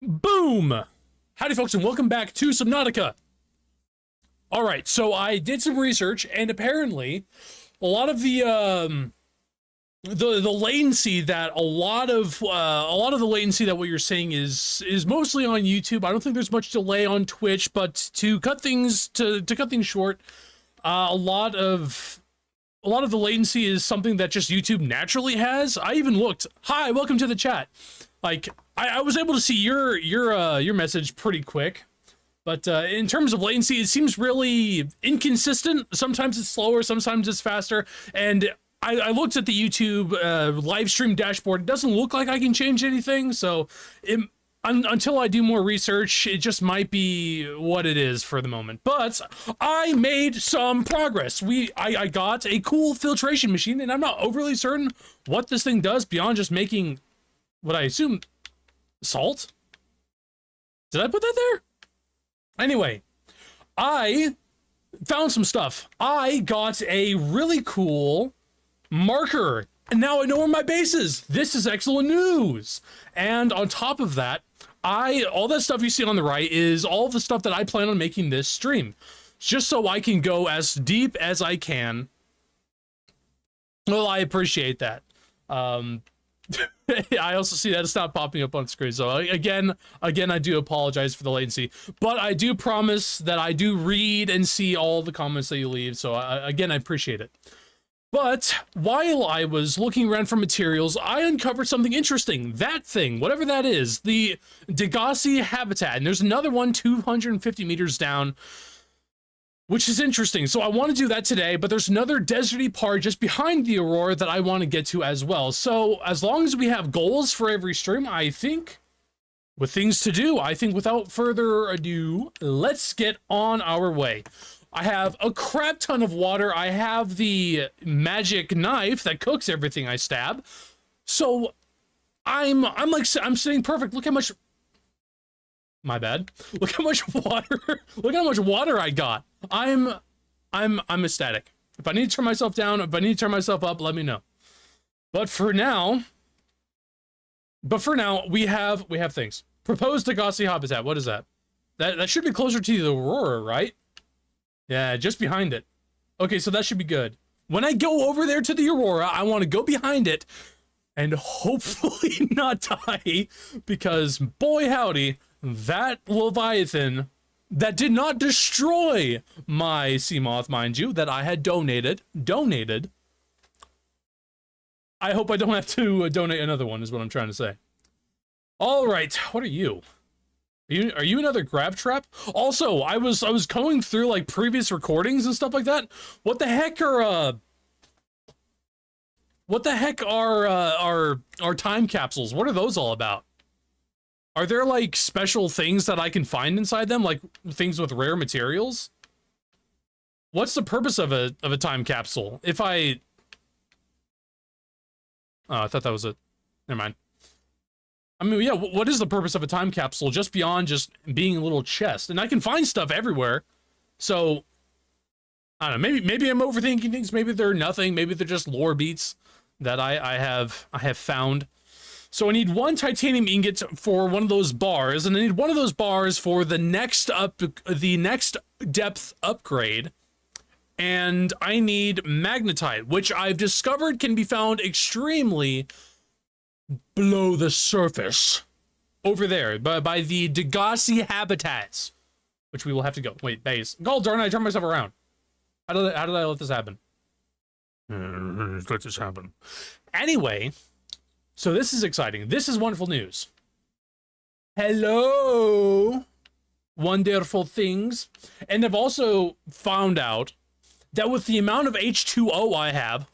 Boom! Howdy folks and welcome back to Subnautica. Alright, so I did some research and apparently a lot of the latency that a lot of the latency that what you're saying is mostly on YouTube. I don't think there's much delay on Twitch, but to cut things short, a lot of the latency is something that just YouTube naturally has. I even looked. Hi, welcome to the chat. Like I was able to see your message pretty quick, but in terms of latency, it seems really inconsistent. Sometimes it's slower, sometimes it's faster, and I looked at the YouTube live stream dashboard. It doesn't look like I can change anything, so until I do more research, it just might be what it is for the moment. But I made some progress. I got a cool filtration machine, and I'm not overly certain what this thing does beyond just making what I assume salt. Did I put that there? Anyway, I found some stuff. I got a really cool marker, and now I know where my base is. This is excellent news. And on top of that, all that stuff you see on the right is all the stuff that I plan on making this stream, just so I can go as deep as I can. Well, I appreciate that. I also see that it's not popping up on screen, so again, I do apologize for the latency, but I do promise that I do read and see all the comments that you leave, so again, I appreciate it. But while I was looking around for materials, I uncovered something interesting. That thing, whatever that is, the DEGASI habitat, and there's another one 250 meters down, which is interesting. So I want to do that today, but there's another deserty part just behind the Aurora that I want to get to as well. So as long as we have goals for every stream, I think, with things to do, I think without further ado, let's get on our way. I have a crap ton of water. I have the magic knife that cooks everything I stab. So I'm sitting perfect. Look how much, my bad. Look how much water, look how much water I got. I'm ecstatic. If I need to turn myself down, if I need to turn myself up, let me know. But for now, we have things. Proposed DEGASI habitat. What is that? That should be closer to the Aurora, right? Yeah, just behind it. Okay, so that should be good. When I go over there to the Aurora, I want to go behind it and hopefully not die, because boy howdy, that Leviathan that did not destroy my sea moth, mind you, that I had donated. I hope I don't have to donate another one, is what I'm trying to say. All right, what are you? Are you another grab trap? Also, I was going through like previous recordings and stuff like that. What the heck are time capsules? What are those all about? Are there like special things that I can find inside them, like things with rare materials? What's the purpose of a time capsule? Oh, I thought that was it. Never mind. I mean, yeah, what is the purpose of a time capsule just beyond just being a little chest? And I can find stuff everywhere. So, I don't know, maybe I'm overthinking things. Maybe they're nothing. Maybe they're just lore beats that I have found. So I need one titanium ingot for one of those bars, and I need one of those bars for the next depth upgrade. And I need magnetite, which I've discovered can be found extremely below the surface, over there, by the DEGASI habitats, which we will have to go. Wait, base. God darn it, I turned myself around. How did I let this happen? Let this happen. Anyway, so this is exciting. This is wonderful news. Hello, wonderful things. And I've also found out that with the amount of H2O I have,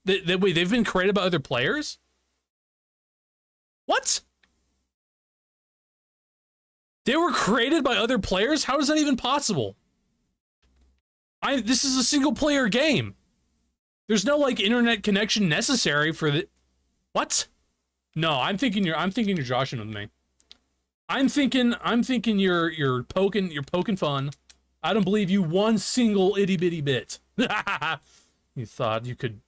wait, they've been created by other players? What? They were created by other players? How is that even possible? This is a single player game. There's no like internet connection necessary for the. What? No, I'm thinking you're joshing with me. I'm thinking you're poking fun. I don't believe you one single itty bitty bit. You thought you could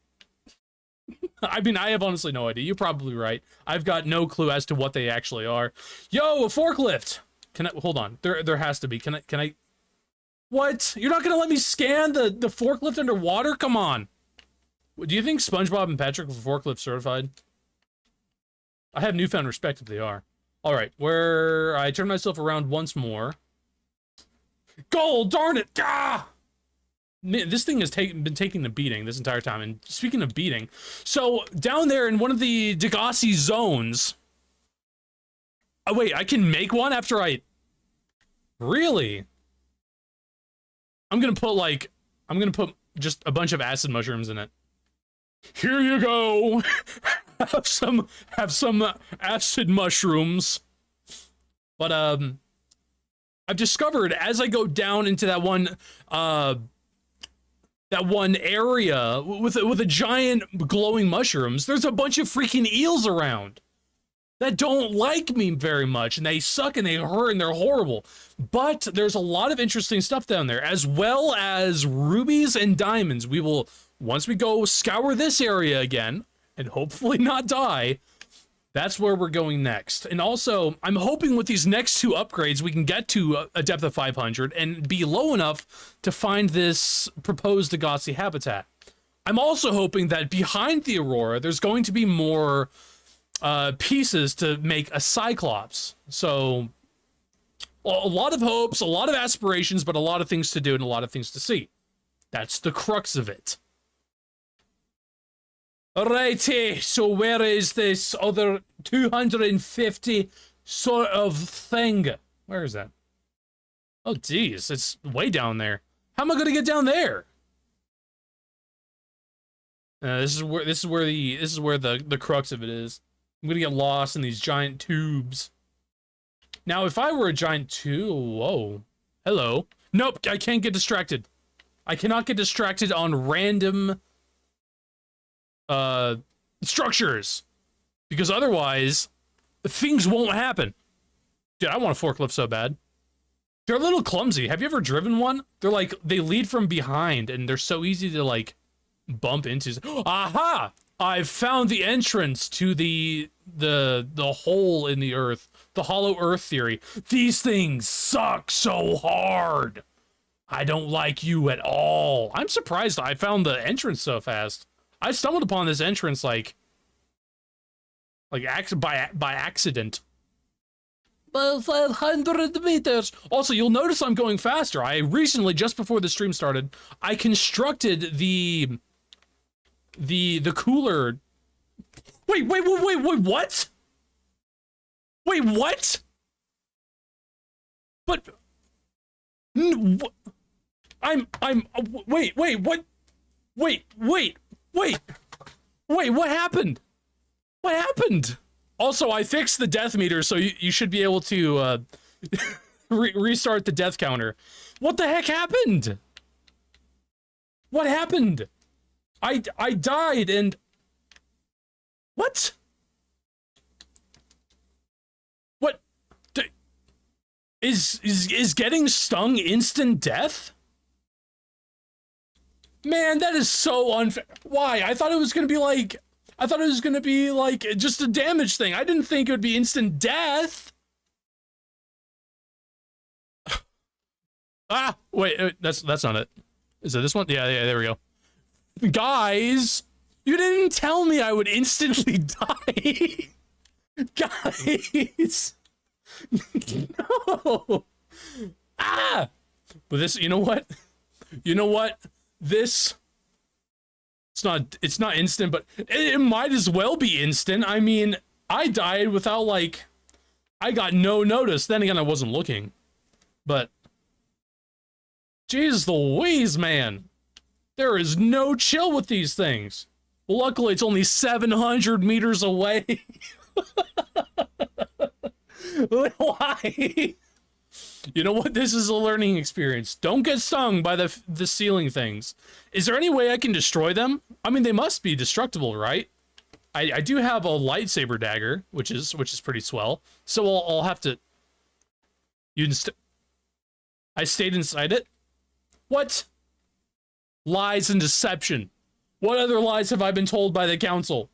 I mean, I have honestly no idea. You're probably right. I've got no clue as to what they actually are. Yo, a forklift. Can I hold on? There has to be. Can I what? You're not gonna let me scan the forklift underwater? Come on. Do you think SpongeBob and Patrick are forklift certified? I have newfound respect if they are. Alright, where I turn myself around once more. Goal, darn it! Ah! Man, this thing has been taking a beating this entire time. And speaking of beating, so down there in one of the DEGASI zones. Oh wait, I can make one after I. Really? I'm gonna put just a bunch of acid mushrooms in it. Here you go. have some acid mushrooms. But I've discovered as I go down into that one area with a giant glowing mushrooms, there's a bunch of freaking eels around that don't like me very much, and they suck and they hurt and they're horrible. But there's a lot of interesting stuff down there, as well as rubies and diamonds. We will, once we go scour this area again, and hopefully not die, that's where we're going next. And also, I'm hoping with these next two upgrades, we can get to a depth of 500 and be low enough to find this proposed DEGASI habitat. I'm also hoping that behind the Aurora, there's going to be more pieces to make a Cyclops. So, a lot of hopes, a lot of aspirations, but a lot of things to do and a lot of things to see. That's the crux of it. Alrighty, so where is this other 250 sort of thing? Where is that? Oh, geez, it's way down there. How am I gonna get down there? This is where the crux of it is. I'm gonna get lost in these giant tubes. Now, if I were a giant tube, whoa, hello. Nope, I can't get distracted. I cannot get distracted on random structures, because otherwise things won't happen. Dude, I want a forklift so bad. They're a little clumsy. Have you ever driven one? They're like, they lead from behind and they're so easy to like bump into. Aha! I've found the entrance to the hole in the earth, the hollow earth theory. These things suck so hard. I don't like you at all. I'm surprised I found the entrance so fast. I stumbled upon this entrance by accident. 500 meters. Also, you'll notice I'm going faster. I recently, just before the stream started, I constructed the cooler. Wait, what? Wait, what? But I'm wait, what? Wait, what happened? What happened? Also, I fixed the death meter, so you should be able to restart the death counter. What the heck happened? What happened? I died and... What? What? Is getting stung instant death? Man, that is so unfair. Why? I thought it was gonna be like just a damage thing. I didn't think it would be instant death. Ah, wait, that's not it. Is it this one? Yeah, there we go. Guys, you didn't tell me I would instantly die. Guys. No. Ah. But this, you know what? This, it's not instant, but it might as well be instant. I mean, I died without I got no notice. Then again, I wasn't looking, but jeez Louise, man, there is no chill with these things. Well, luckily it's only 700 meters away. Why? You know what? This is a learning experience. Don't get stung by the ceiling things. Is there any way I can destroy them? I mean, they must be destructible, right? I do have a lightsaber dagger, which is pretty swell. So I'll have to. I stayed inside it. What? Lies and deception. What other lies have I been told by the council?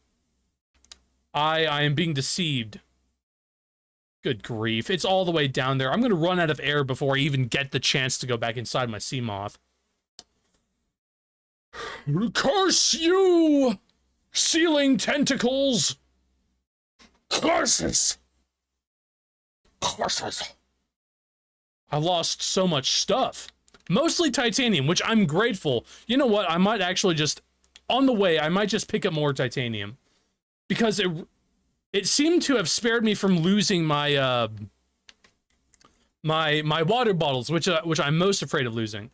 I am being deceived. Good grief. It's all the way down there. I'm going to run out of air before I even get the chance to go back inside my sea moth. Curse you! Ceiling tentacles! Curses! Curses! I lost so much stuff. Mostly titanium, which I'm grateful. You know what? I might actually just... On the way, I might just pick up more titanium. Because it seemed to have spared me from losing my my water bottles, which I'm most afraid of losing,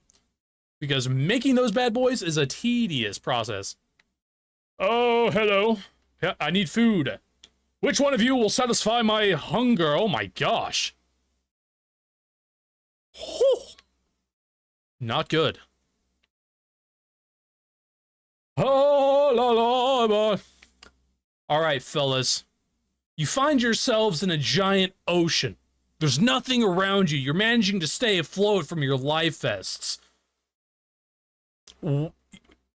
because making those bad boys is a tedious process. Oh, hello. Yeah, I need food. Which one of you will satisfy my hunger? Oh my gosh. Whew. Not good. Oh la la. All right, fellas. You find yourselves in a giant ocean. There's nothing around you. You're managing to stay afloat from your life vests.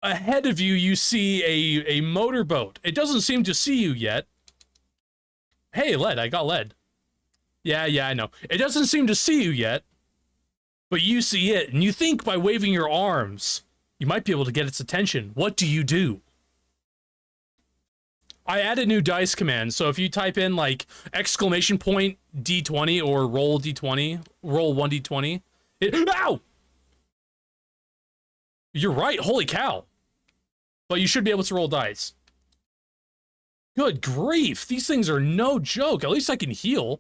Ahead of you, you see a motorboat. It doesn't seem to see you yet. Hey, lead. I got lead. Yeah, I know. It doesn't seem to see you yet. But you see it, and you think by waving your arms, you might be able to get its attention. What do you do? I added new dice commands, so if you type in, like, exclamation point D20 or roll D20, roll 1D20, ow! You're right, holy cow. But you should be able to roll dice. Good grief, these things are no joke. At least I can heal.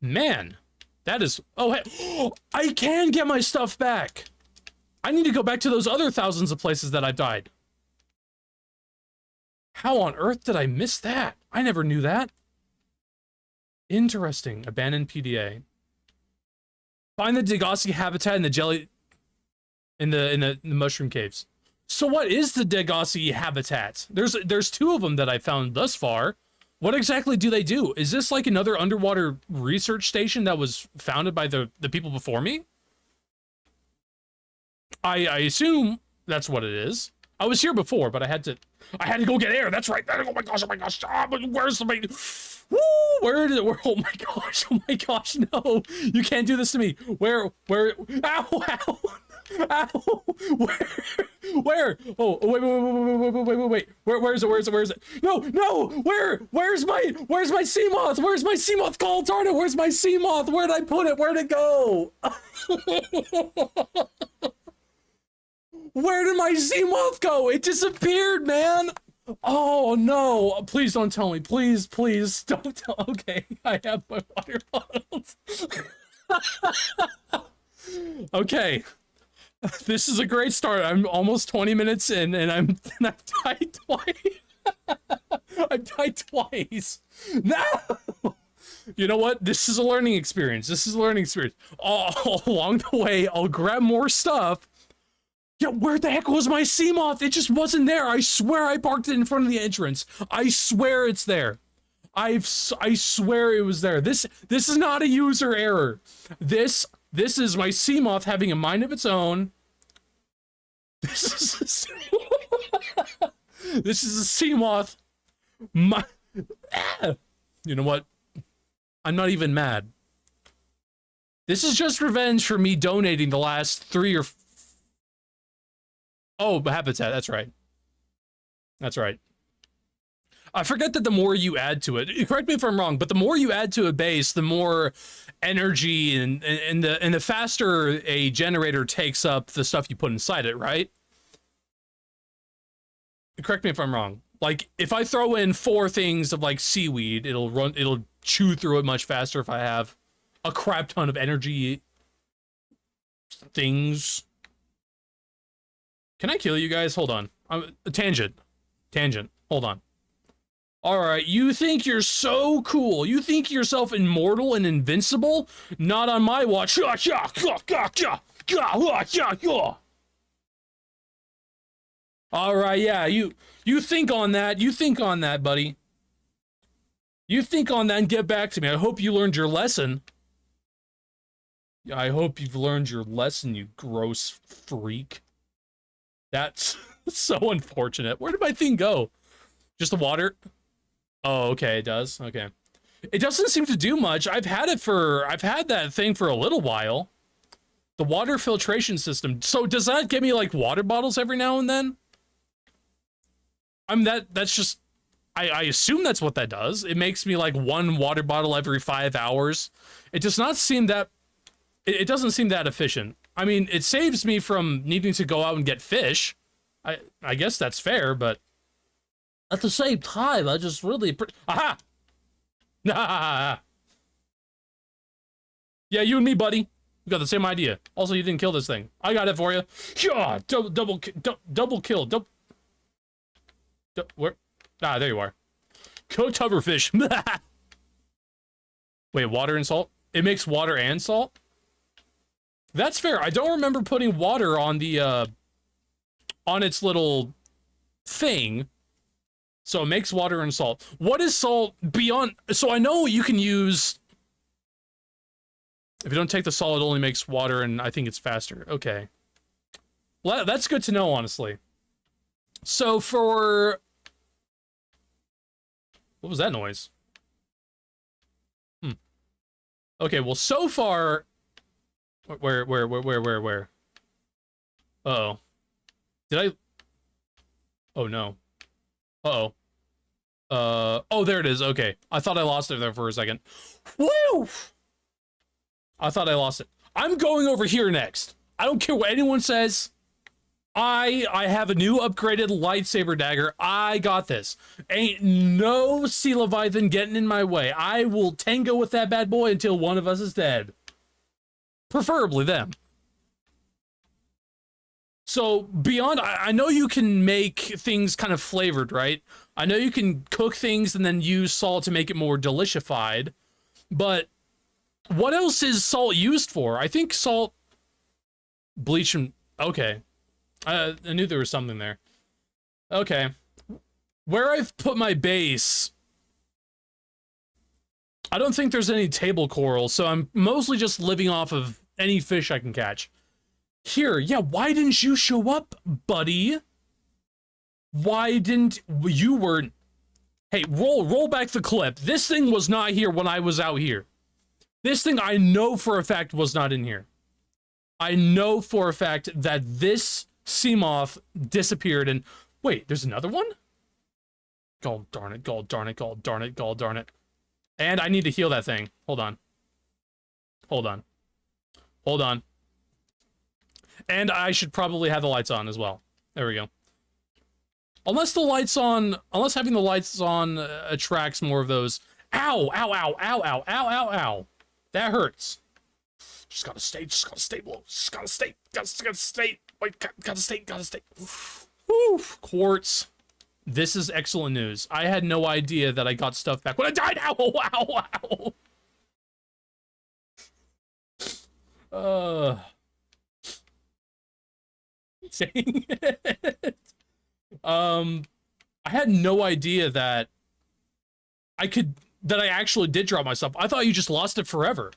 Man, that is... Oh, hey, I can get my stuff back. I need to go back to those other thousands of places that I've died. How on earth did I miss that? I never knew that. Interesting. Abandoned PDA. Find the DEGASI habitat in the jelly... In the mushroom caves. So what is the DEGASI habitat? There's two of them that I found thus far. What exactly do they do? Is this like another underwater research station that was founded by the people before me? I assume that's what it is. I was here before, but I had to go get air. That's right. Oh my gosh. Ah, but where's the main... Woo! Where did it... Oh my gosh, no. You can't do this to me. Where... Ow! Ow! Where? Oh, wait. Where is it? No! Where's my sea moth? Where's my sea moth? Call Tarna, where's my sea moth? Where'd I put it? Where'd it go? Where did my sea moth go? It disappeared, man. Oh no, please don't tell me. Please don't tell. Okay, I have my water bottles. Okay. This is a great start. I'm almost 20 minutes in and I've died twice. I've died twice. No! You know what? This is a learning experience. All along the way, I'll grab more stuff. Yeah, where the heck was my sea moth? It just wasn't there. I swear I parked it in front of the entrance. I swear it's there. I swear it was there. This is not a user error. This is my sea moth having a mind of its own. This is a sea moth. You know what? I'm not even mad. This is just revenge for me donating the last 3 or... Oh, habitat, that's right. I forget that the more you add to it, correct me if I'm wrong, but the more you add to a base, the more energy and the faster a generator takes up the stuff you put inside it, right? Correct me if I'm wrong. Like, if I throw in 4 things of like seaweed, it'll chew through it much faster if I have a crap ton of energy things. Can I kill you guys? Hold on. Tangent. Hold on. Alright, you think you're so cool. You think yourself immortal and invincible? Not on my watch. Alright, yeah, you think on that. You think on that, buddy. You think on that and get back to me. I hope you learned your lesson. I hope you've learned your lesson, you gross freak. That's... So unfortunate. Where did my thing go? Just the water? Oh, okay, it does. Okay. It doesn't seem to do much. I've had that thing for a little while. The water filtration system. So does that give me like water bottles every now and then? That's just, I assume that's what that does. It makes me like one water bottle every 5 hours. It does not seem that, it doesn't seem that efficient. I mean, it saves me from needing to go out and get fish. I guess that's fair, but at the same time, I just really, aha! Yeah, you and me, buddy. We got the same idea. Also, you didn't kill this thing. I got it for you. Yeah, double kill. Where? Ah, there you are. Cooked hoverfish. Wait, water and salt? It makes water and salt? That's fair. I don't remember putting water on the, on its little thing. So it makes water and salt. What is salt beyond? So I know you can use, if you don't take the salt, it only makes water, and I think it's faster. Okay. Well, that's good to know, honestly. So for, what was that noise? Okay, well, so far, where? Uh-oh. Did I? Oh, no. Uh-oh. Oh, there it is. Okay. I thought I lost it there for a second. Woo! I thought I lost it. I'm going over here next. I don't care what anyone says. I have a new upgraded lightsaber dagger. I got this. Ain't no sea leviathan getting in my way. I will tango with that bad boy until one of us is dead. Preferably them. So, beyond, I know you can make things kind of flavored, right? I know you can cook things and then use salt to make it more delicified, but what else is salt used for? I think salt, bleach, and, okay. I knew there was something there. Okay. Where I've put my base, I don't think there's any table coral, so I'm mostly just living off of any fish I can catch. Here, yeah, why didn't you show up, buddy? Why didn't you weren't? Hey, roll back the clip. This thing was not here when I was out here. This thing I know for a fact was not in here. I know for a fact that this sea moth disappeared and wait, there's another one? God darn it, god darn it, god darn it, god darn it. And I need to heal that thing. Hold on. Hold on. Hold on. And I should probably have the lights on as well. There we go. Unless having the lights on attracts more of those. Ow, ow, ow, ow, ow, ow, ow, ow. That hurts. Just gotta stay below. Just gotta stay. Gotta stay. Wait, gotta stay. Woo, quartz. This is excellent news. I had no idea that I got stuff back when I died. Ow, ow, ow. Saying it. I had no idea that I actually did drop my stuff. I thought you just lost it forever.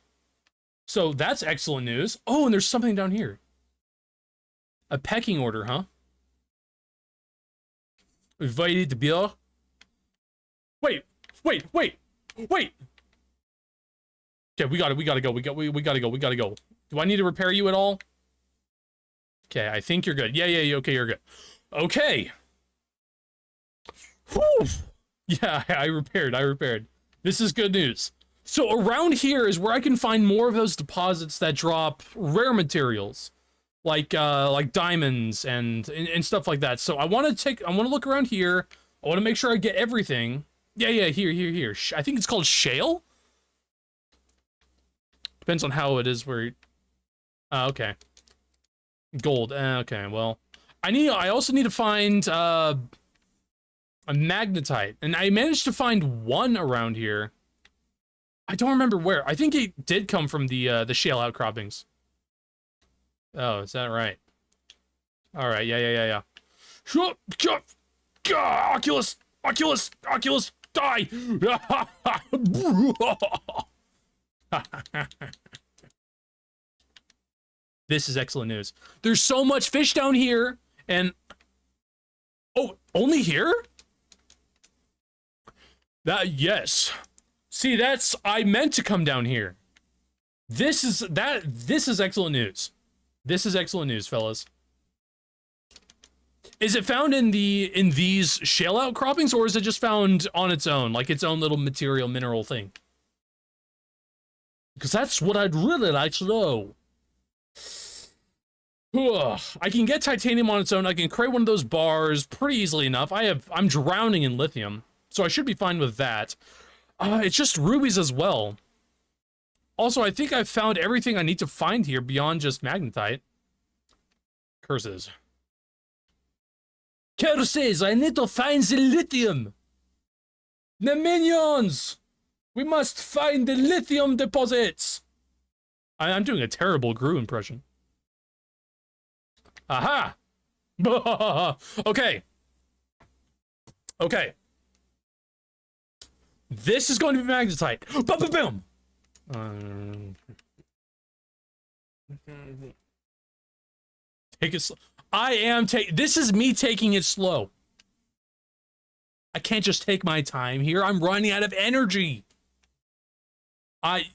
So that's excellent news. Oh, and there's something down here. A pecking order, huh? Invited to beer. Wait. Okay, we gotta go. We gotta go. Do I need to repair you at all? Okay, I think you're good. Yeah, okay, you're good. Okay. Whew. Yeah, I repaired. This is good news. So around here is where I can find more of those deposits that drop rare materials, like diamonds and stuff like that. So I want to look around here. I want to make sure I get everything. Yeah, here. I think it's called shale. Depends on how it is where. Okay. Gold. Okay, well, I also need to find a magnetite, and I managed to find one around here. I don't remember where. I think it did come from the shale outcroppings. Oh, is that right? All right, yeah. Oculus, die! This is excellent news. There's so much fish down here, and Only here? Yes. See, I meant to come down here. This is excellent news. This is excellent news, fellas. Is it found in these shale outcroppings, or is it just found on its own, like its own little mineral thing? Because that's what I'd really like to know. Ugh. I can get titanium on its own. I can create one of those bars pretty easily enough. I'm drowning in lithium, so I should be fine with that. It's just rubies as well. Also, I think I've found everything I need to find here beyond just magnetite. Curses. Curses! I need to find the lithium! The minions! We must find the lithium deposits! I'm doing a terrible Gru impression. Aha! Okay. Okay. This is going to be magnetite. Boom! Take it slow. This is me taking it slow. I can't just take my time here. I'm running out of energy.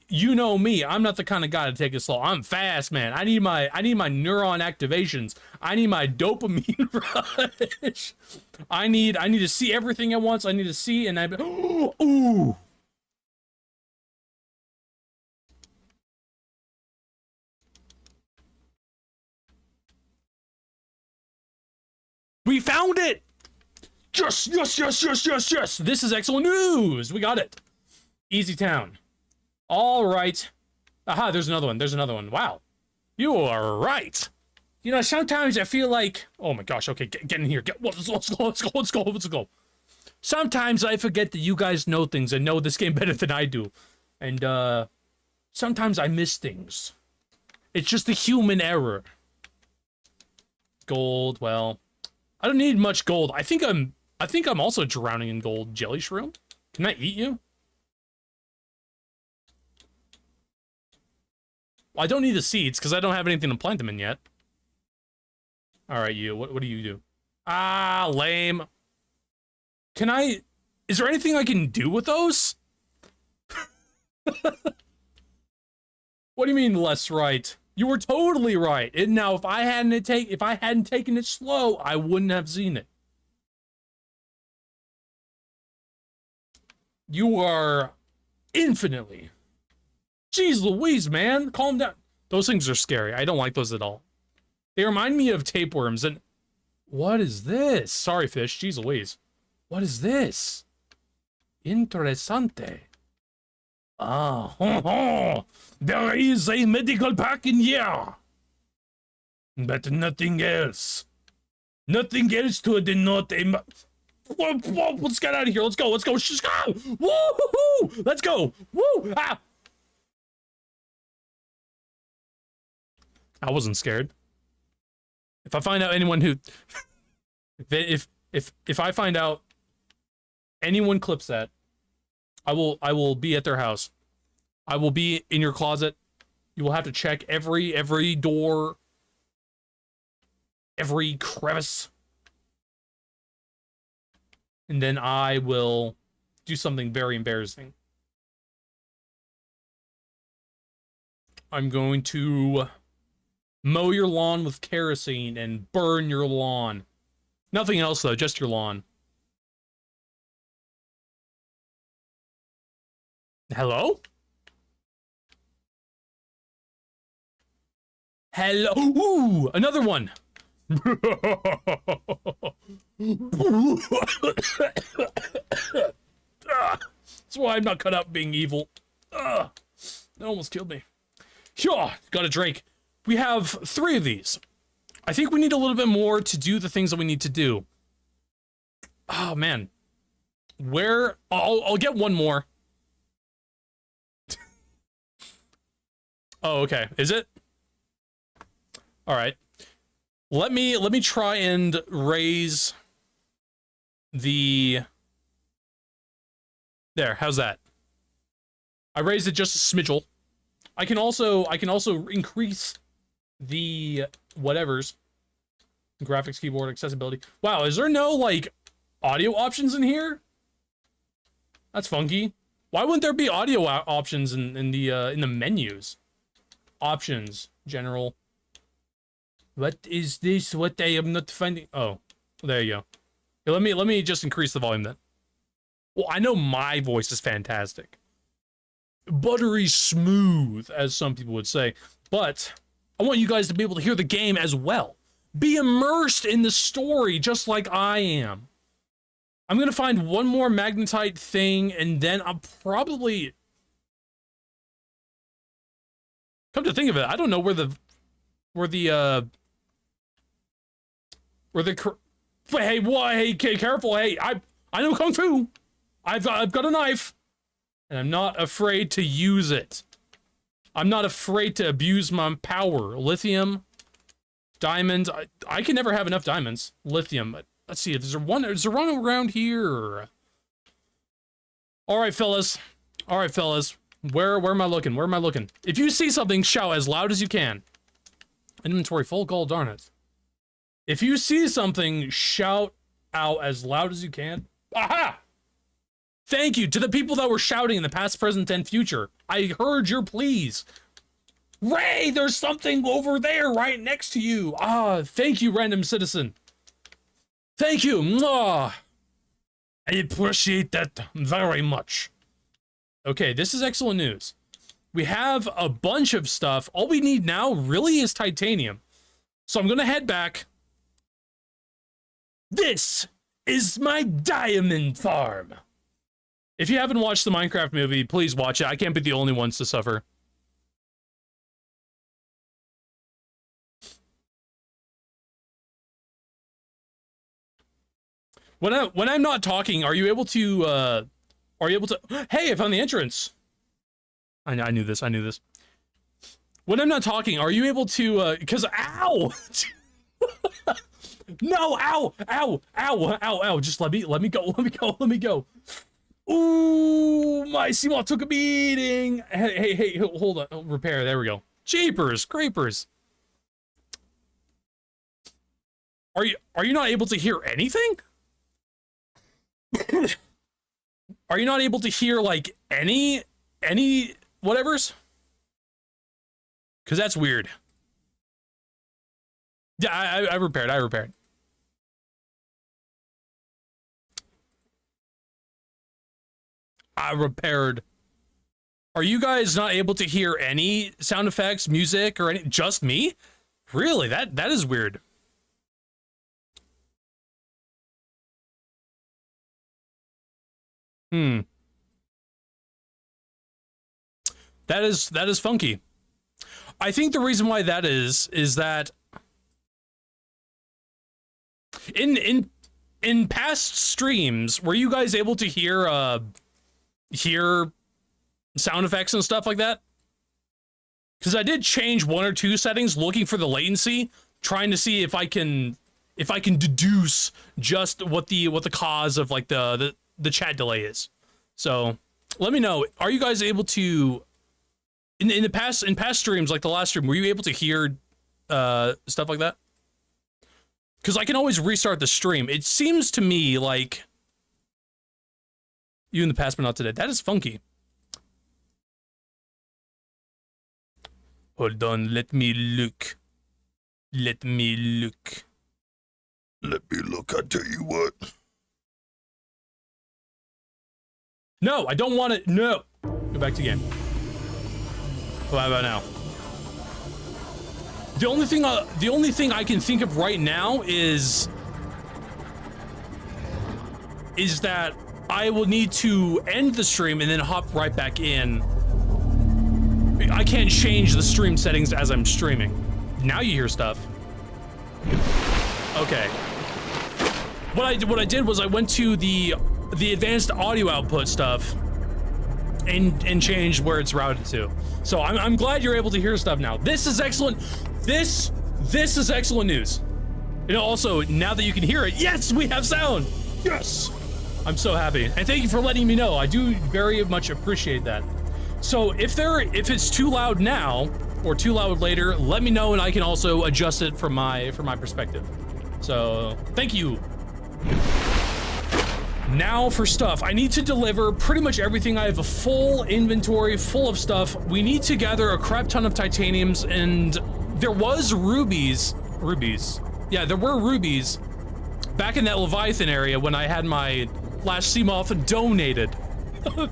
You know me. I'm not the kind of guy to take it slow. I'm fast, man. I need my neuron activations. I need my dopamine rush. I need to see everything at once. I need to see and ooh. We found it! Yes! This is excellent news! We got it. Easy town. All right. Aha, there's another one. Wow. You are right. You know, sometimes I feel like... Oh my gosh, okay, get in here. Let's go. Sometimes I forget that you guys know things and know this game better than I do. And, sometimes I miss things. It's just a human error. Gold, well... I don't need much gold. I think I'm also drowning in gold. Jelly shroom? Can I eat you? Well, I don't need the seeds because I don't have anything to plant them in yet. All right, you. What do you do? Ah, lame. Is there anything I can do with those? What do you mean less right? You were totally right. Now, if I hadn't taken it slow, I wouldn't have seen it. You are infinitely. Jeez Louise, man. Calm down. Those things are scary. I don't like those at all. They remind me of tapeworms and... What is this? Sorry, fish. Jeez Louise. What is this? Interessante. Ah, there is a medical pack in here. But nothing else. Nothing else to denote a... Let's get out of here. Let's go. Just go. Woo-hoo-hoo. Let's go. Woo. Ah. I wasn't scared. If I find out anyone who... if I find out anyone clips that, I will be at their house. I will be in your closet. You will have to check every door, every crevice. And then I will do something very embarrassing. I'm going to mow your lawn with kerosene and burn your lawn. Nothing else though, just your lawn. Hello? Hello? Ooh, another one. That's why I'm not cut out being evil. That almost killed me. Got a drink. We have 3 of these. I think we need a little bit more to do the things that we need to do. Oh man. Where? I'll get one more. Oh, okay. Is it? All right. Let me try and raise the... There, how's that? I raised it just a smidgel. I can also increase the whatevers. Graphics, keyboard, accessibility. Wow, is there no like audio options in here? That's funky. Why wouldn't there be audio options in the menus? Options, general. What is this? What I am not finding? Oh, there you go. Here, let me just increase the volume then. Well, I know my voice is fantastic. Buttery smooth, as some people would say. But I want you guys to be able to hear the game as well. Be immersed in the story just like I am. I'm going to find one more magnetite thing, and then I'll probably... Come to think of it, I don't know where the... Hey, what? Hey, careful. Hey, I know Kung Fu. I've got a knife. And I'm not afraid to use it. I'm not afraid to abuse my power. Lithium. Diamonds. I can never have enough diamonds. Lithium. Let's see. Is there one around here? Alright, fellas. Alright, fellas. Where am I looking? Where am I looking? If you see something, shout as loud as you can. Inventory full? Gold, darn it. If you see something, shout out as loud as you can. Aha! Thank you to the people that were shouting in the past, present, and future. I heard your pleas. Ray, there's something over there right next to you. Ah, thank you, random citizen. Thank you. Mwah. I appreciate that very much. Okay, this is excellent news. We have a bunch of stuff. All we need now really is titanium. So I'm going to head back. This is my diamond farm. If you haven't watched the Minecraft movie, please watch it. I can't be the only ones to suffer. When I'm not talking, are you able to Hey, I found the entrance. I knew this. When I'm not talking, are you able to because ow! No, ow! Just let me go. Ooh, my Seawall took a beating. Hey, hold on. Repair. There we go. Jeepers, creepers. Are you not able to hear anything? Are you not able to hear like any whatevers? Cause that's weird. Yeah, I repaired. I repaired. Are you guys not able to hear any sound effects, music, or any? Just me? Really? That is weird. That is funky. I think the reason why that is that in past streams, were you guys able to hear sound effects and stuff like that? Because I did change one or two settings looking for the latency, trying to see if I can deduce just what the cause of like the chat delay is. So let me know. Are you guys able to in past streams, like the last stream, were you able to hear stuff like that? Because I can always restart the stream. It seems to me like you in the past, but not today. That is funky. Hold on, let me look. I tell you what. No, I don't want it. No. Go back to game. How about now? The only thing I can think of right now is that I will need to end the stream and then hop right back in. I can't change the stream settings as I'm streaming. Now you hear stuff. Okay. What I did was I went to the advanced audio output stuff and changed where it's routed to. So I'm glad you're able to hear stuff now. This is excellent. This is excellent news. You know, also, now that you can hear it, yes, we have sound. Yes. I'm so happy. And thank you for letting me know. I do very much appreciate that. So if it's too loud now or too loud later, let me know and I can also adjust it from my perspective. So thank you. Now for stuff. I need to deliver pretty much everything. I have a full inventory full of stuff. We need to gather a crap ton of titaniums, and there was rubies. Yeah, there were rubies back in that Leviathan area when I had my last Seamoth donated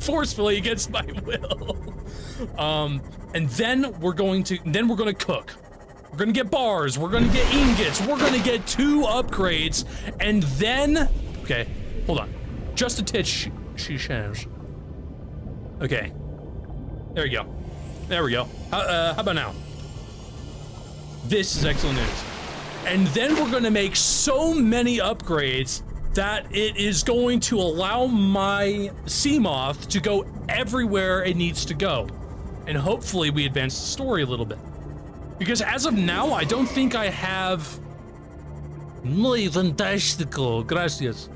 forcefully against my will. And then we're going to cook. We're gonna get bars, we're gonna get ingots, we're gonna get 2 upgrades, and then, okay, hold on. Just a titch, she says. Okay. There we go. There we go. How about now? This is excellent news. And then we're gonna make so many upgrades that it is going to allow my Seamoth to go everywhere it needs to go. And hopefully we advance the story a little bit. Because as of now, I don't think I have... Muy fantastico, gracias.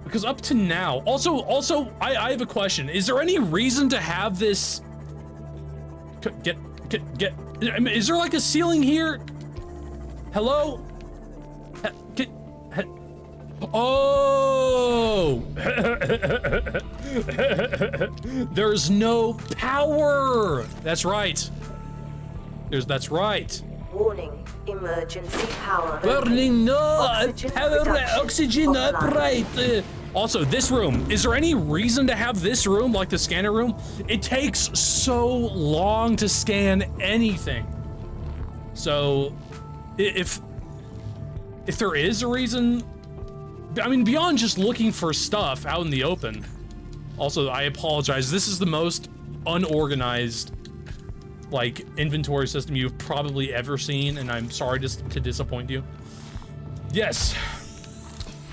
Because up to now, also, I have a question. Is there any reason to have this? Is there like a ceiling here? Hello? Oh! There's no power. That's right. That's right. Warning, emergency power. Burning, no! Oxygen Upright! Also, this room. Is there any reason to have this room, like the scanner room? It takes so long to scan anything. So, if there is a reason, I mean, beyond just looking for stuff out in the open. Also, I apologize. This is the most unorganized, like, inventory system you've probably ever seen, and I'm sorry to disappoint you. Yes.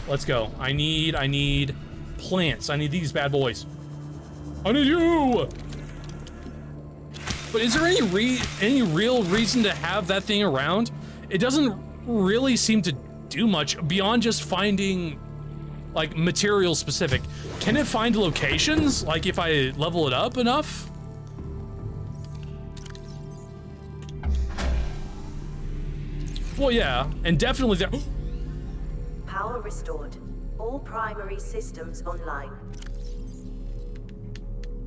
Let's go. I need plants. I need these bad boys. I need you! But is there any real reason to have that thing around? It doesn't really seem to do much beyond just finding, like, material specific. Can it find locations? Like, if I level it up enough? Well, yeah, and definitely there. Power restored. All primary systems online.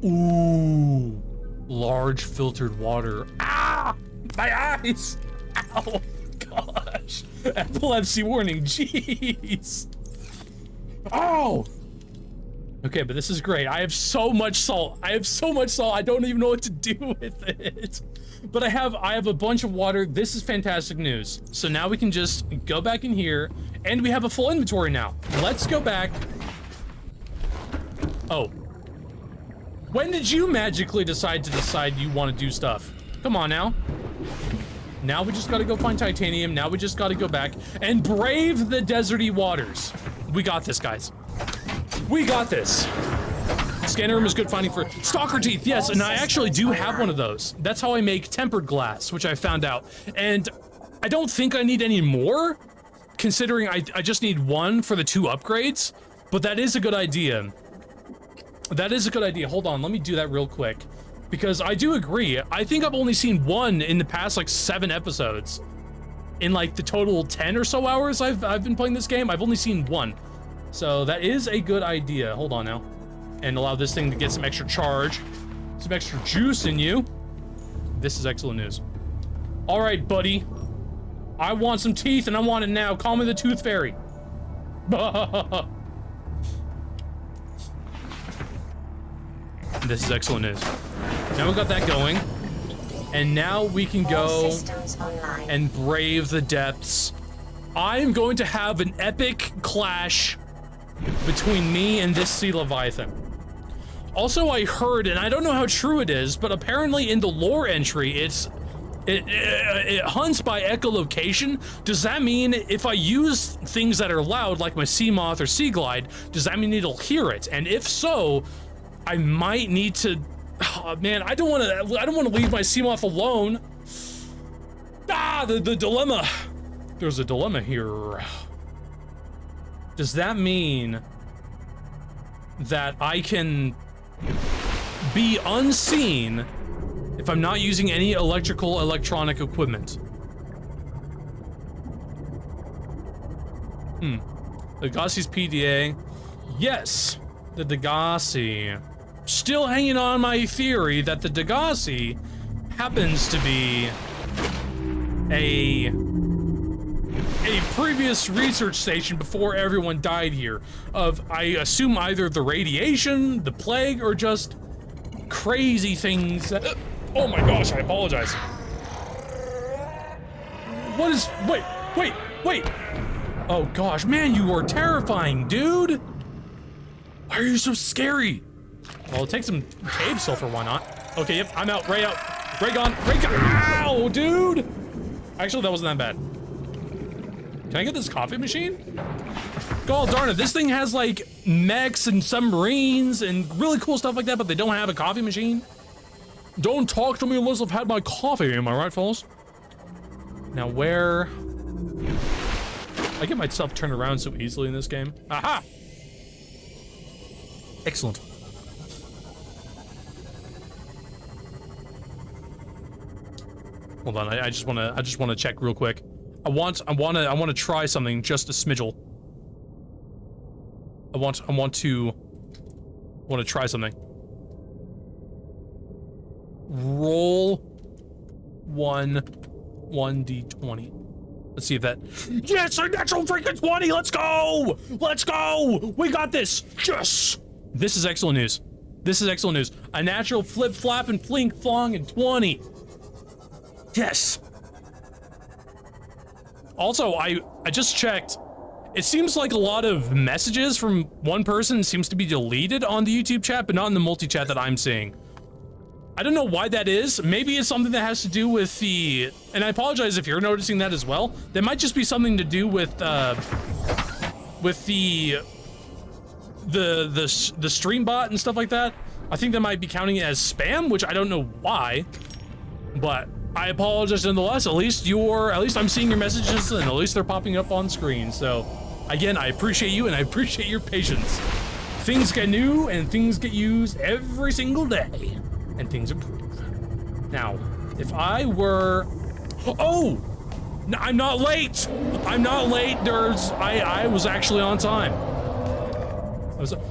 Ooh, large filtered water. Ah, my eyes! Ow, gosh. Epilepsy warning, jeez. Oh! Okay, but this is great. I have so much salt. I don't even know what to do with it. But I have a bunch of water. This is fantastic news. So now we can just go back in here, and we have a full inventory now. Let's go back. Oh. When did you magically decide you want to do stuff? Come on now. Now we just gotta go find titanium. Now we just gotta go back and brave the deserty waters. We got this, guys. We got this. Scanner room is good finding for stalker teeth. Yes, and I actually do have one of those. That's how I make tempered glass, which I found out. And I don't think I need any more, considering I just need one for the 2 upgrades. But that is a good idea. That is a good idea. Hold on, let me do that real quick. Because I do agree. I think I've only seen one in the past, like, 7 episodes. In, like, the total 10 or so hours I've been playing this game, I've only seen one. So that is a good idea. Hold on now. And allow this thing to get some extra charge. Some extra juice in you. This is excellent news. All right, buddy. I want some teeth, and I want it now. Call me the Tooth Fairy. This is excellent news. Now we've got that going. And now we can go and brave the depths. I'm going to have an epic clash between me and this sea leviathan. Also, I heard, and I don't know how true it is, but apparently in the lore entry, it hunts by echolocation. Does that mean if I use things that are loud, like my sea moth or sea glide, does that mean it'll hear it? And if so, I might need to. Oh, man, I don't want to leave my sea moth alone. Ah, the dilemma. There's a dilemma here. Does that mean that I can be unseen if I'm not using any electronic equipment? DEGASI's PDA. Yes, the DEGASI. Still hanging on my theory that the DEGASI happens to be a previous research station before everyone died here. Of, I assume, either the radiation, the plague, or just crazy things that, oh my gosh, I apologize. What is, wait. Oh gosh, man, you are terrifying, dude. Why are you so scary? Well, take some cave sulfur, why not? Okay, yep, I'm out, Ray out. Ray gone, ow, dude. Actually, that wasn't that bad. Can I get this coffee machine? God darn it, this thing has like mechs and submarines and really cool stuff like that, but they don't have a coffee machine. Don't talk to me unless I've had my coffee, am I right, fellas? Now where? I get myself turned around so easily in this game. Aha! Excellent. Hold on, I just wanna check real quick. I wanna try something just a smidgle. I want to try something. Roll 1d20. Let's see if that. Yes, a natural freaking 20. Let's go. Let's go. We got this. Yes. This is excellent news. This is excellent news. A natural flip flap and flink flong and 20. Yes. Also, I just checked. It seems like a lot of messages from one person seems to be deleted on the YouTube chat, but not in the multi-chat that I'm seeing. I don't know why that is. Maybe it's something that has to do with the, and I apologize if you're noticing that as well. There might just be something to do with the stream bot and stuff like that. I think that might be counting it as spam, which I don't know why, but I apologize nonetheless. At least I'm seeing your messages and at least they're popping up on screen. So again, I appreciate you and I appreciate your patience. Things get new and things get used every single day and things improve. Now, if I were, oh, no, I'm not late. I'm not late. I was actually on time.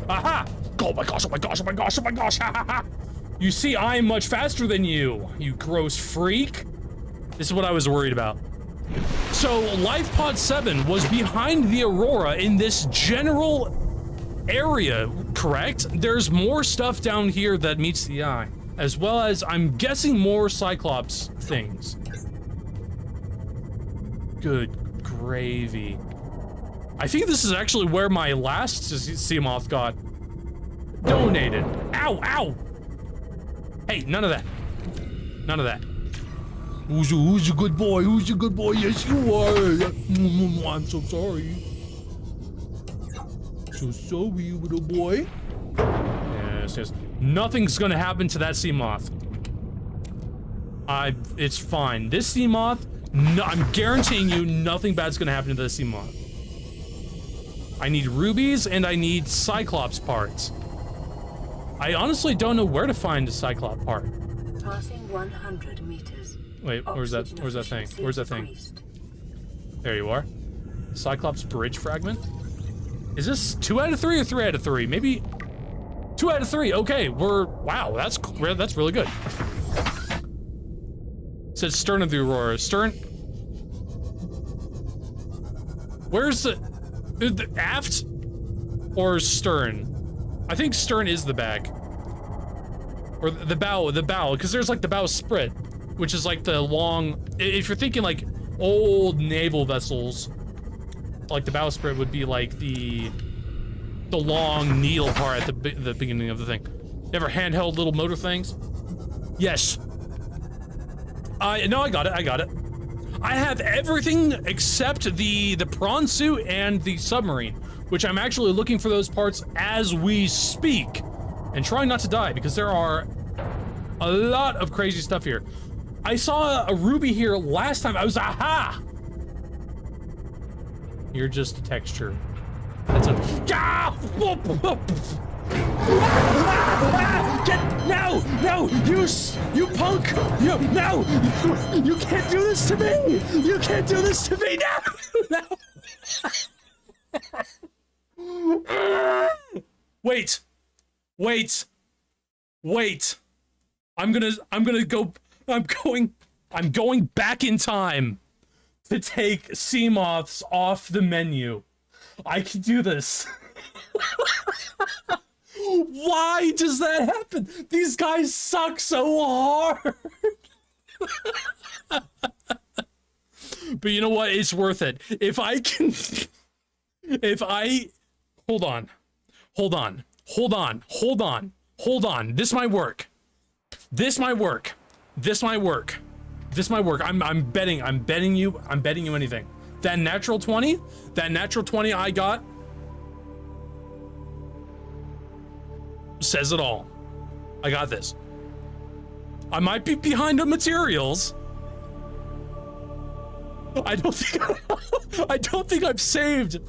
Aha! Oh my gosh, oh my gosh, oh my gosh, oh my gosh, ha ha ha! You see, I'm much faster than you, you gross freak. This is what I was worried about. So, Life Pod 7 was behind the Aurora in this general area, correct? There's more stuff down here that meets the eye, as well as, I'm guessing, more Cyclops things. Good gravy. I think this is actually where my last Seamoth got donated. Ow, ow! Hey, none of that. None of that. Who's a good boy? Who's a good boy? Yes, you are. I'm so sorry. So sorry, little boy. Yes, yes. Nothing's gonna happen to that Seamoth. It's fine. This Seamoth, no, I'm guaranteeing you nothing bad's gonna happen to this Seamoth. I need rubies and I need Cyclops parts. I honestly don't know where to find a Cyclops part. Passing 100 meters. Wait, where's that thing? Where's that thing? There you are. Cyclops bridge fragment? Is this 2 out of 3 or 3 out of 3? Maybe 2 out of 3. Okay, wow, that's really good. It says stern of the Aurora. Stern. Where's the aft or stern? I think stern is the back. Or the bow, because there's like the bowsprit, which is like the long, if you're thinking like old naval vessels, like the bowsprit would be like the long needle part at the beginning of the thing. Ever handheld little motor things? Yes. No, I got it. I have everything except the prawn suit and the submarine, which I'm actually looking for those parts as we speak and trying not to die because there are a lot of crazy stuff here. I saw a ruby here last time. I was, aha! You're just a texture. That's a, no, you punk, no, you can't do this to me. You can't do this to me, no. Wait. I'm going back in time to take sea moths off the menu. I can do this. Why does that happen? These guys suck so hard. But you know what? It's worth it. If I hold on. This might work. I'm betting you anything. That natural 20 I got says it all. I got this. I might be behind on materials. I don't think I've saved.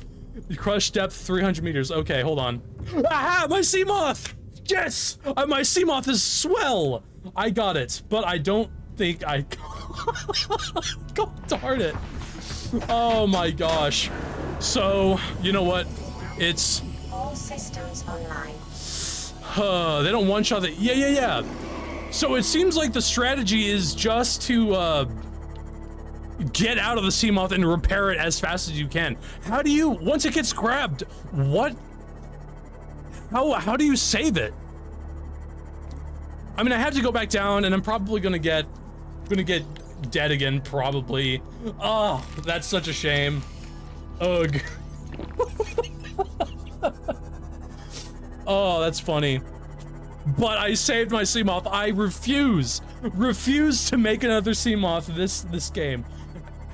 Crush depth 300 meters. Okay, hold on. Aha, my sea moth! Yes! My sea moth is swell! I got it, but I don't think I... God darn it. Oh my gosh. So, you know what? It's... All systems online. They don't one-shot it. Yeah. So it seems like the strategy is just to, get out of the sea moth and repair it as fast as you can. How do you, once it gets grabbed, what? How do you save it? I mean, I have to go back down, and I'm probably gonna get dead again, probably. Oh, that's such a shame. Ugh. Oh, that's funny. But I saved my sea moth. I refuse to make another sea moth this game.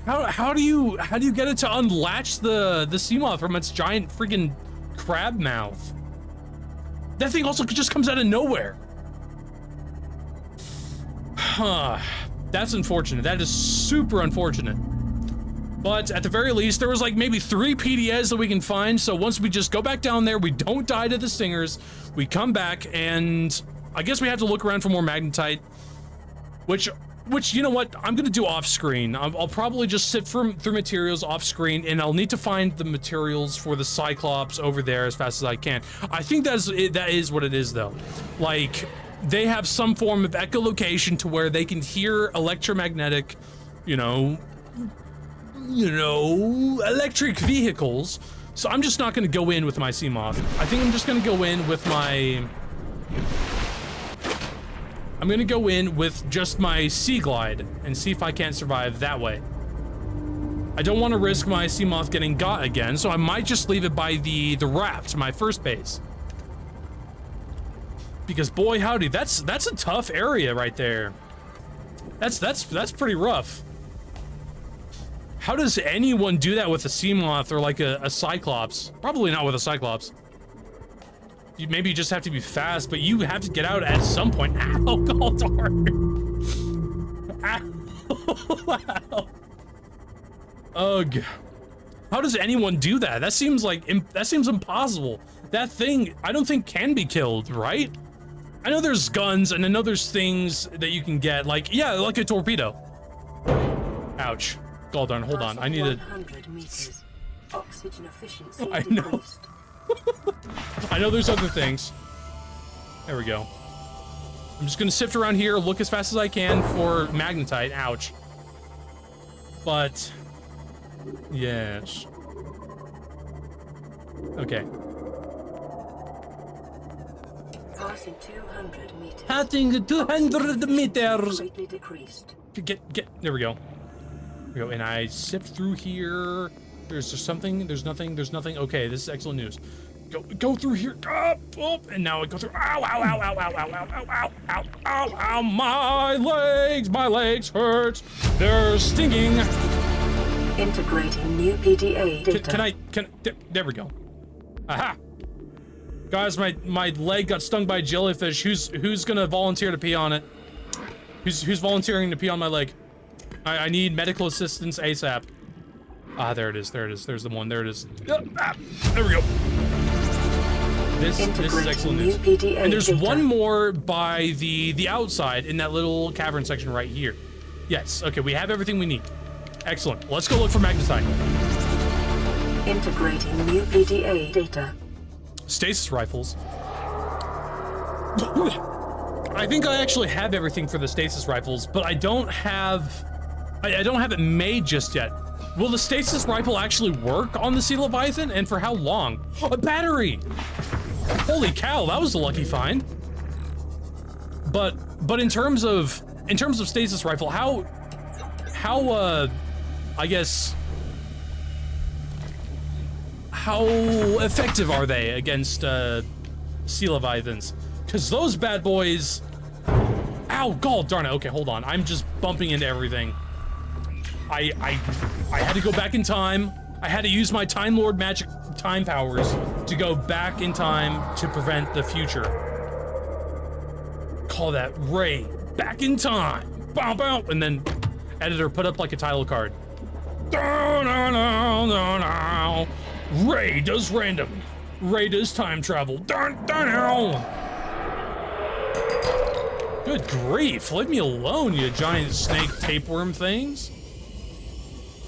How do you get it to unlatch the sea moth from its giant freaking crab mouth? That thing also just comes out of nowhere. Huh. That's unfortunate. That is super unfortunate. But at the very least, there was like maybe 3 PDAs that we can find. So once we just go back down there, we don't die to the stingers. We come back, and I guess we have to look around for more magnetite. Which you know what? I'm gonna do off screen. I'll probably just sit through materials off screen, and I'll need to find the materials for the Cyclops over there as fast as I can. I think that is what it is, though. Like, they have some form of echolocation to where they can hear electromagnetic, you know, electric vehicles. So I'm just not going to go in with my sea moth. I think I'm just going to go in with my... I'm going to go in with just my sea glide and see if I can't survive that way. I don't want to risk my sea moth getting got again, so I might just leave it by the raft, my first base. Because boy howdy, that's a tough area right there. That's pretty rough. How does anyone do that with a sea moth or like a Cyclops? Probably not with a Cyclops. Maybe you just have to be fast, but you have to get out at some point. Ow, God darn. Ow. Ugh. How does anyone do that? That seems impossible. That thing, I don't think can be killed, right? I know there's guns, and I know there's things that you can get, like, yeah, like a torpedo. Ouch. God darn, hold on. I need to... Oxygen efficiency I know. decreased. I know there's other things. There we go. I'm just gonna sift around here, look as fast as I can for magnetite. Ouch. But... yes. Okay. Passing 200 meters. Passing 200 meters! Greatly decreased. There we go. There we go, and I sift through here. There's something, there's nothing. Okay, this is excellent news. Go through here. Oh, and now I go through. Ow, my legs hurt. They're stinging. Integrating new PDA data. There we go. Aha. Guys, my leg got stung by a jellyfish. Who's gonna volunteer to pee on it? Who's volunteering to pee on my leg? I need medical assistance ASAP. Ah, there it is. There's the one. There it is. There we go. This is excellent news. And there's one more by the outside in that little cavern section right here. Yes. Okay, we have everything we need. Excellent. Let's go look for magnetite. Integrating new PDA data. Stasis rifles. I think I actually have everything for the stasis rifles, but I don't have it made just yet. Will the stasis rifle actually work on the Sea Leviathan, and for how long? A battery! Holy cow, that was a lucky find. But in terms of stasis rifle, how I guess, how effective are they against Sea Leviathans? Because those bad boys... Ow, god darn it. Okay, hold on. I'm just bumping into everything. I had to go back in time. I had to use my Time Lord magic time powers to go back in time to prevent the future. Call that Ray. Back in time. Bow, bow. And then editor put up like a title card. Ray does random. Ray does time travel. Good grief, leave me alone, you giant snake tapeworm things.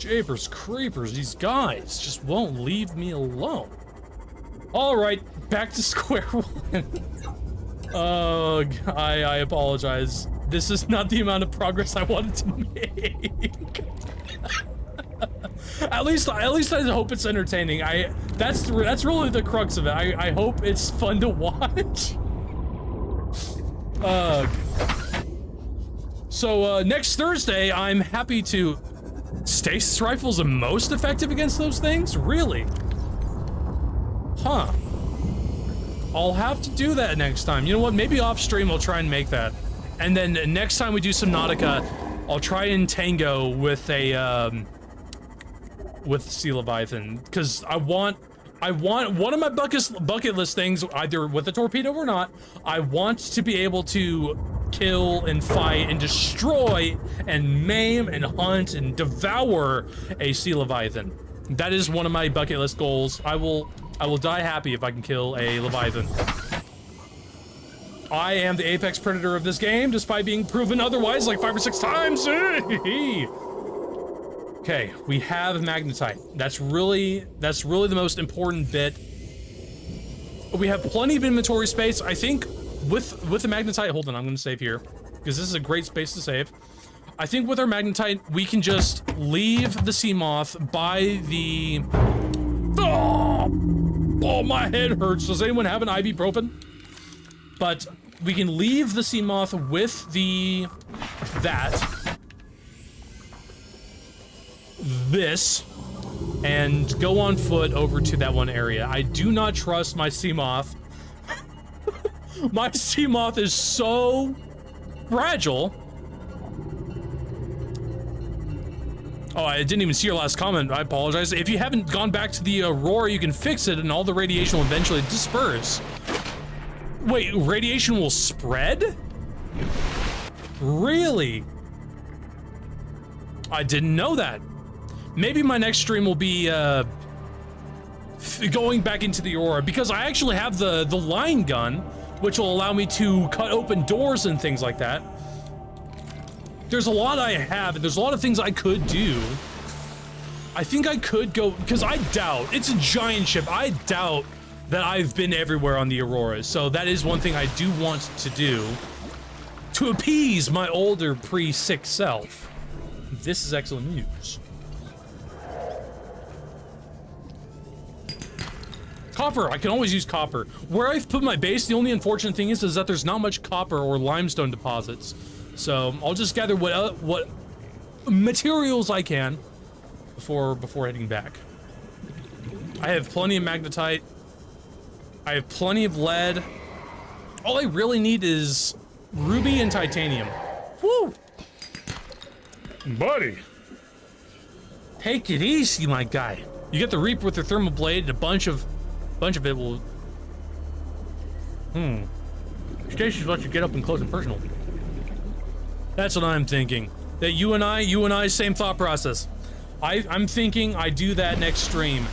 Japers, creepers, these guys just won't leave me alone. All right, back to square one. I apologize. This is not the amount of progress I wanted to make. At least I hope it's entertaining. That's really the crux of it. I hope it's fun to watch. So next Thursday, I'm happy to... Stasis rifles are most effective against those things? Really? Huh. I'll have to do that next time. You know what? Maybe off stream I'll try and make that. And then next time we do Subnautica, I'll try and tango with a with Sea Leviathan, because I want one of my bucket list things, either with a torpedo or not. I want to be able to kill and fight and destroy and maim and hunt and devour a Sea Leviathan. That is one of my bucket list goals. I will die happy if I can kill a Leviathan. I am the apex predator of this game, despite being proven otherwise like 5 or 6 times. Okay, we have magnetite. That's really the most important bit. We have plenty of inventory space. I think with the magnetite, hold on, I'm gonna save here, because this is a great space to save. I think with our magnetite, we can just leave the Seamoth by the... Oh, my head hurts. Does anyone have an ibuprofen? But we can leave the Seamoth with this, and go on foot over to that one area. I do not trust my Seamoth. My Seamoth is so fragile. Oh, I didn't even see your last comment. I apologize. If you haven't gone back to the Aurora, you can fix it and all the radiation will eventually disperse. Wait, radiation will spread? Really? I didn't know that. Maybe my next stream will be going back into the Aurora, because I actually have the line gun, which will allow me to cut open doors and things like that. There's a lot I have, and there's a lot of things I could do. I think I could go, because I doubt, it's a giant ship, I doubt that I've been everywhere on the Aurora, so that is one thing I do want to do to appease my older pre-sick self. This is excellent news. Copper, I can always use copper. Where I've put my base, the only unfortunate thing is that there's not much copper or limestone deposits. So I'll just gather what materials I can before heading back. I have plenty of magnetite. I have plenty of lead. All I really need is ruby and titanium. Woo! Buddy. Take it easy, my guy. You get the Reaper with the thermal blade, and a bunch of it will... Stacy's let you get up and close and personal. That's what I'm thinking. That you and I, same thought process. I'm thinking I do that next stream.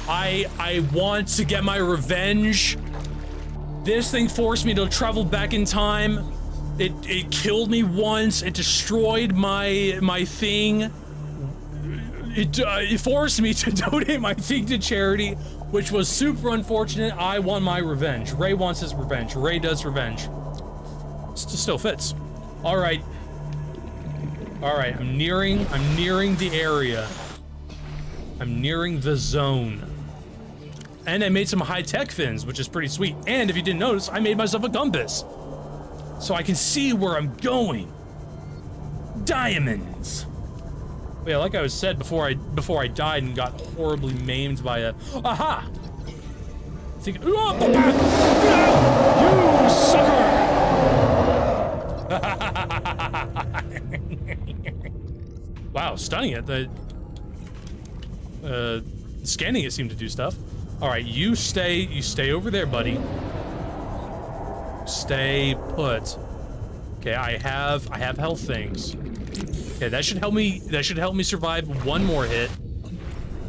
I want to get my revenge. This thing forced me to travel back in time. It killed me once. It destroyed my thing. it forced me to donate my thing to charity, which was super unfortunate. I won my revenge. Ray wants his revenge. Ray does revenge. Still fits. All right. All right, I'm nearing the area. I'm nearing the zone. And I made some high-tech fins, which is pretty sweet. And if you didn't notice, I made myself a compass. So I can see where I'm going. Diamonds. But yeah, like I was said before I died and got horribly maimed by a... Aha! Think... Oh, you sucker! Wow, stunning it. Scanning it seemed to do stuff. All right, you stay over there, buddy. Stay put. Okay, I have health things. Okay, that should help me survive one more hit.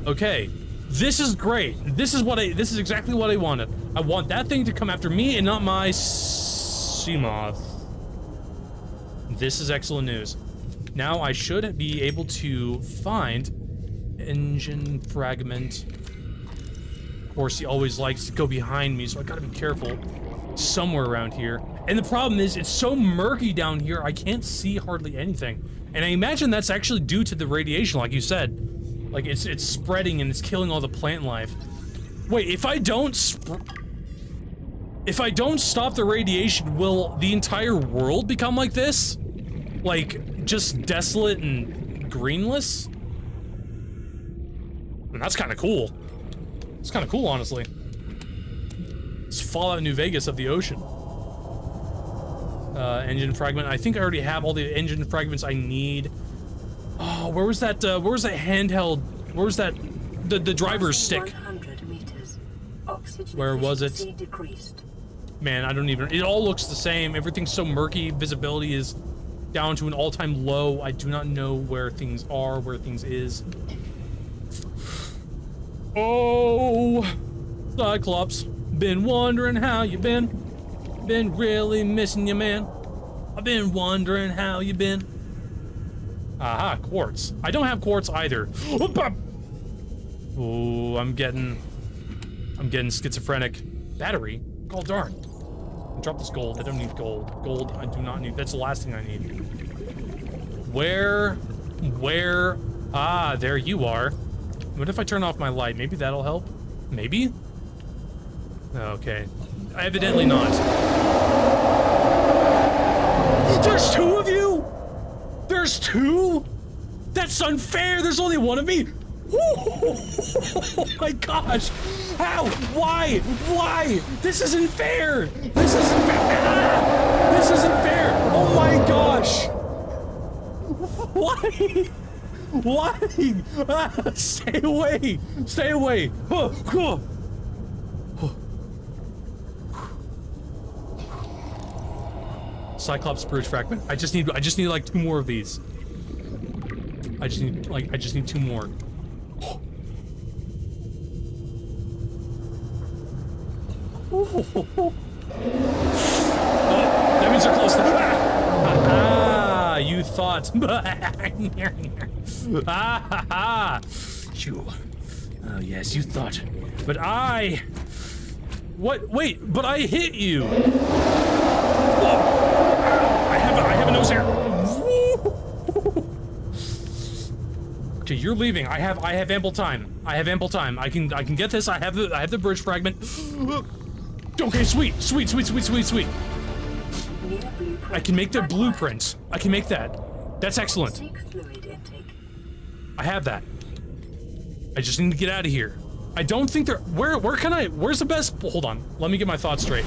Okay, this is great. This is exactly what I wanted. I want that thing to come after me and not my Seamoth. This is excellent news. Now I should be able to find engine fragment. Of course, he always likes to go behind me, so I gotta be careful. Somewhere around here. And the problem is, it's so murky down here, I can't see hardly anything. And I imagine that's actually due to the radiation, like you said. Like, it's spreading and it's killing all the plant life. Wait, if I don't stop the radiation, will the entire world become like this? Like, just desolate and greenless? And that's kind of cool. It's kind of cool, honestly. It's Fallout New Vegas of the ocean. Engine fragment. I think I already have all the engine fragments I need. Oh, where was that handheld? Where was that? The driver's stick. 100 meters. Oxygen Where was it? efficiency decreased. Man, I don't even... It all looks the same. Everything's so murky. Visibility is down to an all-time low. I do not know where things are, where things is. Oh, Cyclops. Been wondering how you been. Been really missing you, man. I've been wondering how you been. Aha, quartz. I don't have quartz either. Oh, I'm getting schizophrenic. Battery? Oh, darn. Drop this gold. I don't need gold. Gold, I do not need. That's the last thing I need. Where? Ah, there you are. What if I turn off my light? Maybe that'll help? Maybe? Okay. Evidently not. There's two of you? There's two? That's unfair. There's only one of me. Oh my gosh. How? Why? Why? This isn't fair. This isn't fair. Ah! This isn't fair. Oh my gosh. Why? Why? Ah, stay away. Stay away. Cyclops bridge fragment. I just need like 2 more of these. I just need 2 more. That means they're close to ah, you thought. You. Oh yes, you thought. But I. What? Wait, but I hit you. I have a nose hair. Okay, you're leaving. I have ample time. I have ample time. I can get this. I have the bridge fragment. Okay, sweet. I can make the blueprint. I can make that. That's excellent. I have that. I just need to get out of here. I don't think there. Where's the best? Hold on. Let me get my thoughts straight.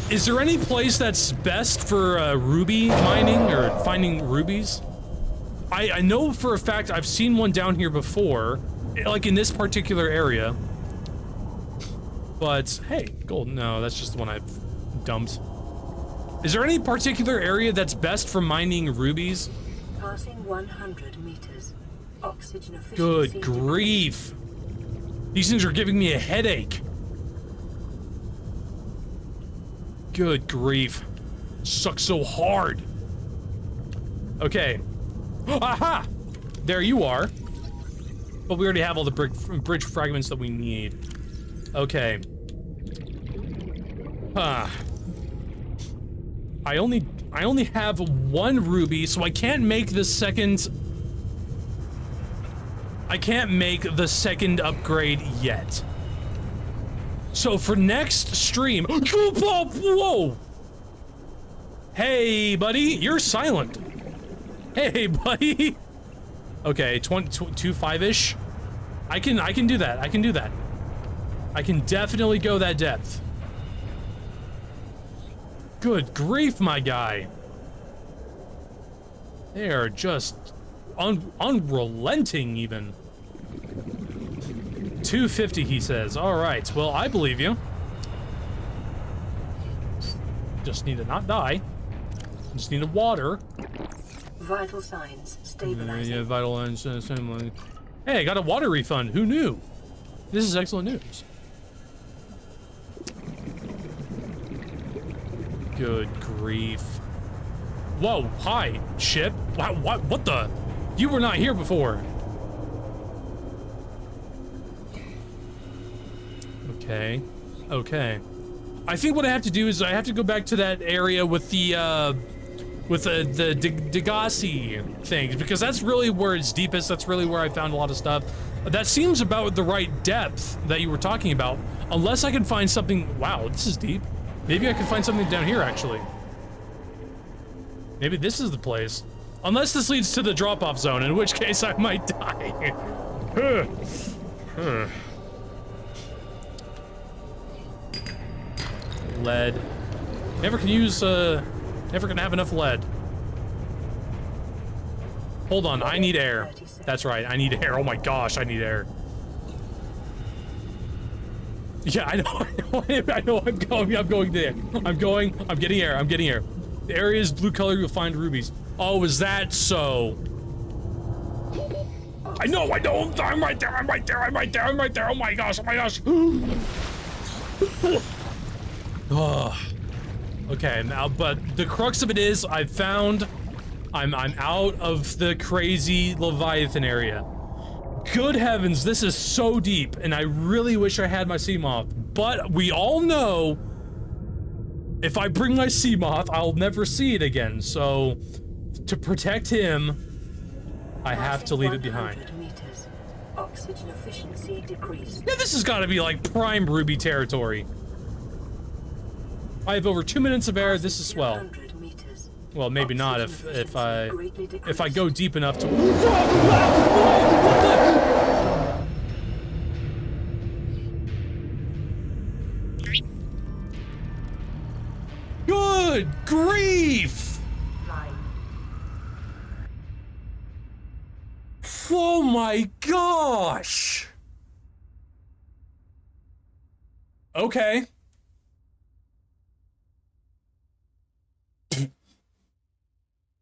Is there any place that's best for ruby mining or finding rubies? I know for a fact I've seen one down here before, like in this particular area. But hey, gold. No, that's just the one I've dumped. Is there any particular area that's best for mining rubies? Passing 100 meters. Oxygen efficiency. Good grief. These things are giving me a headache. Good grief. Sucks so hard. Okay. Aha! There you are. But we already have all the bridge fragments that we need. Okay. Huh. I only have 1 ruby, so I can't make the second... I can't make the second upgrade yet. So for next stream... Whoa! Hey, buddy, you're silent. Hey, buddy. Okay, 25-ish. I can do that. I can do that. I can definitely go that depth. Good grief, my guy. They are just unrelenting, even. 250, he says. All right, well, I believe you. Just need to not die. Just need to water. Vital signs stabilizing. Yeah, vital signs. Hey, I got a water refund. Who knew? This is excellent news. Good grief. Whoa, hi, ship. Wow, what the? You were not here before. Okay. I think what I have to do is I have to go back to that area with the DEGASI things, because that's really where it's deepest. That's really where I found a lot of stuff. That seems about the right depth that you were talking about, unless I can find something. Wow, this is deep. Maybe I can find something down here, actually. Maybe this is the place. Unless this leads to the drop-off zone, in which case I might die. Lead. Never can use, never gonna have enough lead. Hold on, I need air. That's right, I need air. Oh my gosh, I need air. Yeah, I know, I'm going there. I'm getting air. The area is blue color, you'll find rubies. Oh, is that so? I know, I'm right there. Oh my gosh. Oh. Okay, now, but the crux of it is, I'm out of the crazy Leviathan area. Good heavens, this is so deep, and I really wish I had my Seamoth, but we all know if I bring my Seamoth, I'll never see it again, so to protect him, I have to leave it behind. Meters. Oxygen efficiency decreased. Yeah, this has got to be like prime ruby territory. I have over 2 minutes of air, this is swell. Well, maybe not if I go deep enough to. Good grief! Oh my gosh! Okay.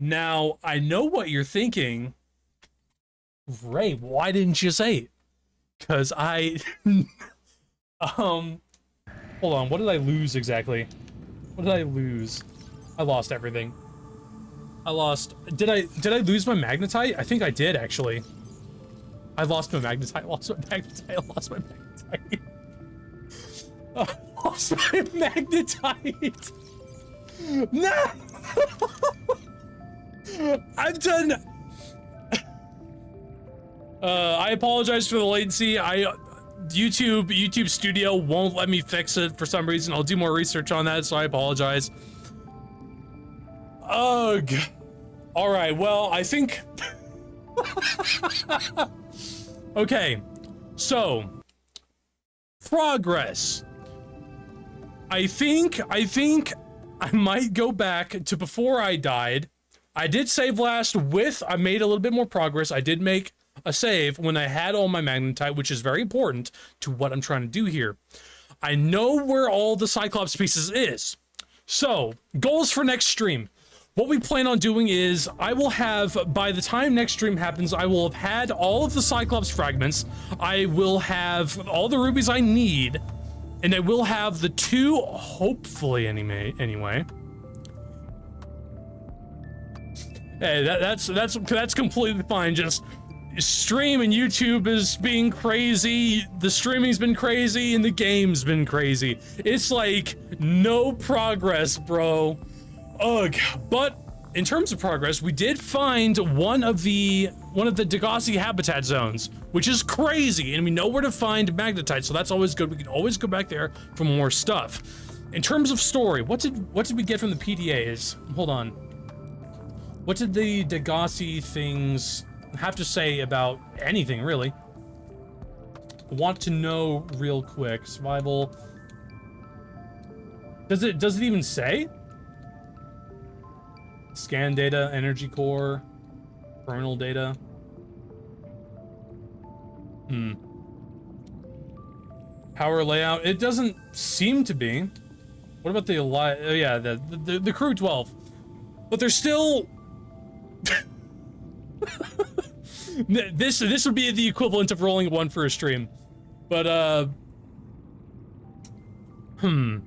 Now, I know what you're thinking. Ray, why didn't you say it? Because I... Hold on, what did I lose exactly? What did I lose? I lost everything. Did I lose my magnetite? I think I did, actually. I lost my magnetite, I lost my magnetite. I lost my magnetite! No! I'm done. I apologize for the latency. YouTube Studio won't let me fix it for some reason. I'll do more research on that, so I apologize. Ugh. All right. Well, I think. Okay. So, progress. I think I might go back to before I died. I did save last I made a little bit more progress. I did make a save when I had all my magnetite, which is very important to what I'm trying to do here. I know where all the Cyclops pieces is. So, goals for next stream. What we plan on doing is, I will have, by the time next stream happens, I will have had all of the Cyclops fragments. I will have all the rubies I need, and I will have the 2, hopefully anyway. Hey, that's completely fine. Just stream and YouTube is being crazy, the streaming's been crazy, and the game's been crazy. It's like no progress, bro. Ugh. But in terms of progress, we did find one of the DEGASI habitat zones, which is crazy, and we know where to find magnetite, so that's always good. We can always go back there for more stuff. In terms of story, what did we get from the PDAs? Hold on. What did the DEGASI things have to say about anything, really? Want to know real quick. Survival. Does it even say? Scan data, energy core, terminal data. Power layout. It doesn't seem to be. What about the yeah, the crew 12? But there's still this would be the equivalent of rolling one for a stream. But you're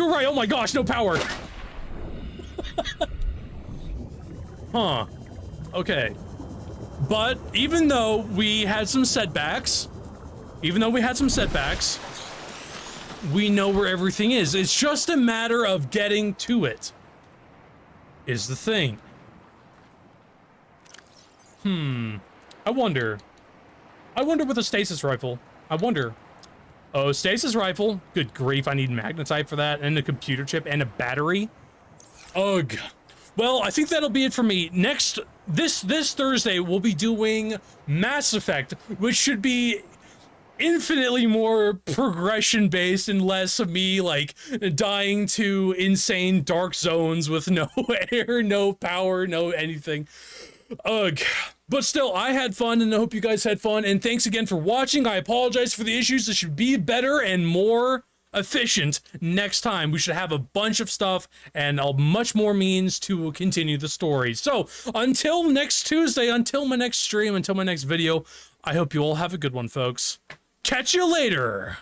right. Oh my gosh, no power. Huh. Okay. But even though we had some setbacks, we know where everything is. It's just a matter of getting to it, is the thing. I wonder with a stasis rifle. I wonder. Oh, stasis rifle. Good grief, I need magnetite for that, and a computer chip, and a battery. Ugh. Well, I think that'll be it for me. This Thursday, we'll be doing Mass Effect, which should be infinitely more progression-based and less of me, like, dying to insane dark zones with no air, no power, no anything. Ugh. But still, I had fun, and I hope you guys had fun, and thanks again for watching. I apologize for the issues. This should be better and more efficient next time. We should have a bunch of stuff and much more means to continue the story. So, until next Tuesday, until my next stream, until my next video, I hope you all have a good one, folks. Catch you later!